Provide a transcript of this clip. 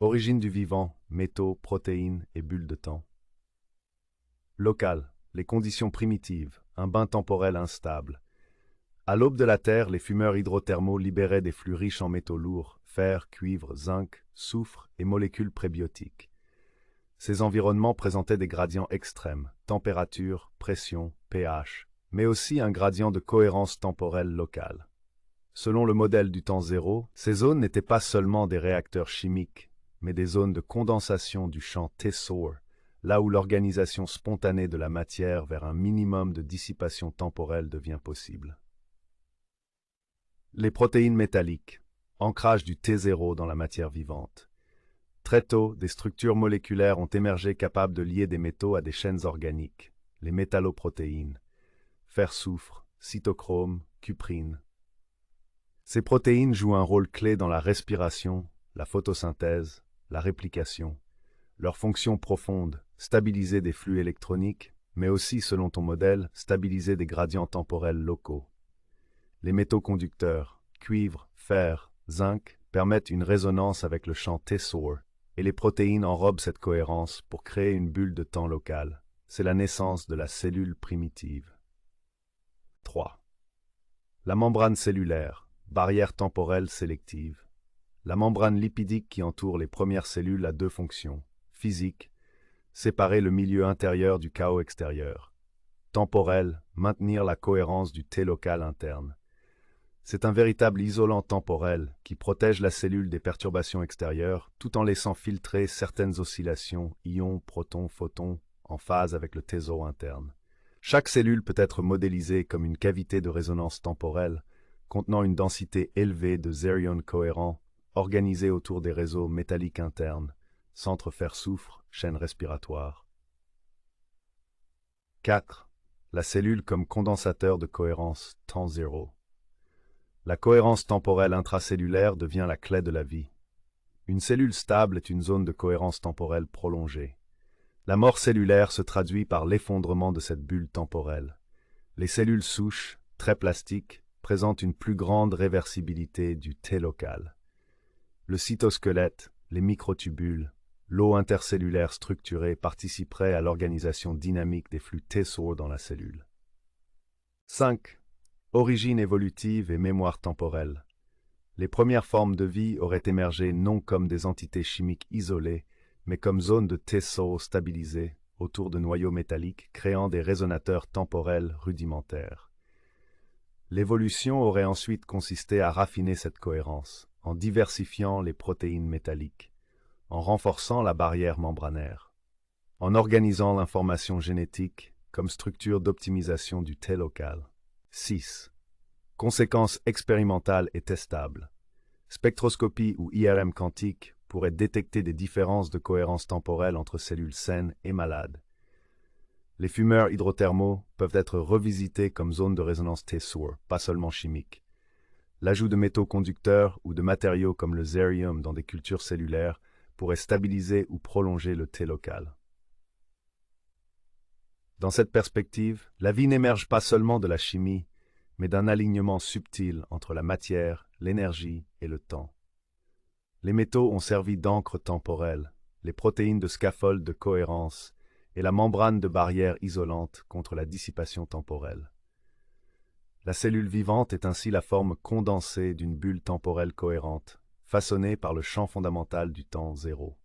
Origine du vivant, métaux, protéines et bulles de temps. Local, les conditions primitives, un bain temporel instable. À l'aube de la Terre, les fumeurs hydrothermaux libéraient des flux riches en métaux lourds, fer, cuivre, zinc, soufre et molécules prébiotiques. Ces environnements présentaient des gradients extrêmes, température, pression, pH, mais aussi un gradient de cohérence temporelle locale. Selon le modèle du temps zéro, ces zones n'étaient pas seulement des réacteurs chimiques, mais des zones de condensation du champ Tessor, là où l'organisation spontanée de la matière vers un minimum de dissipation temporelle devient possible. Les protéines métalliques, ancrage du T0 dans la matière vivante. Très tôt, des structures moléculaires ont émergé capables de lier des métaux à des chaînes organiques, les métalloprotéines, fer-soufre, cytochrome, cuprine. Ces protéines jouent un rôle clé dans la respiration, la photosynthèse, la réplication. Leur fonction profonde, stabiliser des flux électroniques, mais aussi, selon ton modèle, stabiliser des gradients temporels locaux. Les métaux conducteurs, cuivre, fer, zinc, permettent une résonance avec le champ Tessor, et les protéines enrobent cette cohérence pour créer une bulle de temps locale. C'est la naissance de la cellule primitive. 3. La membrane cellulaire, barrière temporelle sélective. La membrane lipidique qui entoure les premières cellules a deux fonctions. Physique, séparer le milieu intérieur du chaos extérieur. Temporelle, maintenir la cohérence du T local interne. C'est un véritable isolant temporel qui protège la cellule des perturbations extérieures tout en laissant filtrer certaines oscillations, ions, protons, photons, en phase avec le T-zo interne. Chaque cellule peut être modélisée comme une cavité de résonance temporelle contenant une densité élevée de zérions cohérents organisés autour des réseaux métalliques internes, centre fer-soufre, chaîne respiratoire. 4. La cellule comme condensateur de cohérence temps zéro. La cohérence temporelle intracellulaire devient la clé de la vie. Une cellule stable est une zone de cohérence temporelle prolongée. La mort cellulaire se traduit par l'effondrement de cette bulle temporelle. Les cellules souches, très plastiques, présentent une plus grande réversibilité du T local. Le cytosquelette, les microtubules, l'eau intercellulaire structurée participeraient à l'organisation dynamique des flux T-SOR dans la cellule. 5. Origine évolutive et mémoire temporelle. Les premières formes de vie auraient émergé non comme des entités chimiques isolées, mais comme zones de T-SOR stabilisées autour de noyaux métalliques, créant des résonateurs temporels rudimentaires. L'évolution aurait ensuite consisté à raffiner cette cohérence, en diversifiant les protéines métalliques, en renforçant la barrière membranaire, en organisant l'information génétique comme structure d'optimisation du T local. 6. Conséquences expérimentales et testables. Spectroscopie ou IRM quantique pourrait détecter des différences de cohérence temporelle entre cellules saines et malades. Les fumeurs hydrothermaux peuvent être revisités comme zone de résonance T-SOR, pas seulement chimique. L'ajout de métaux conducteurs ou de matériaux comme le zérium dans des cultures cellulaires pourrait stabiliser ou prolonger le T local. Dans cette perspective, la vie n'émerge pas seulement de la chimie, mais d'un alignement subtil entre la matière, l'énergie et le temps. Les métaux ont servi d'encre temporelle, les protéines de scaffold de cohérence et la membrane de barrière isolante contre la dissipation temporelle. La cellule vivante est ainsi la forme condensée d'une bulle temporelle cohérente, façonnée par le champ fondamental du temps zéro.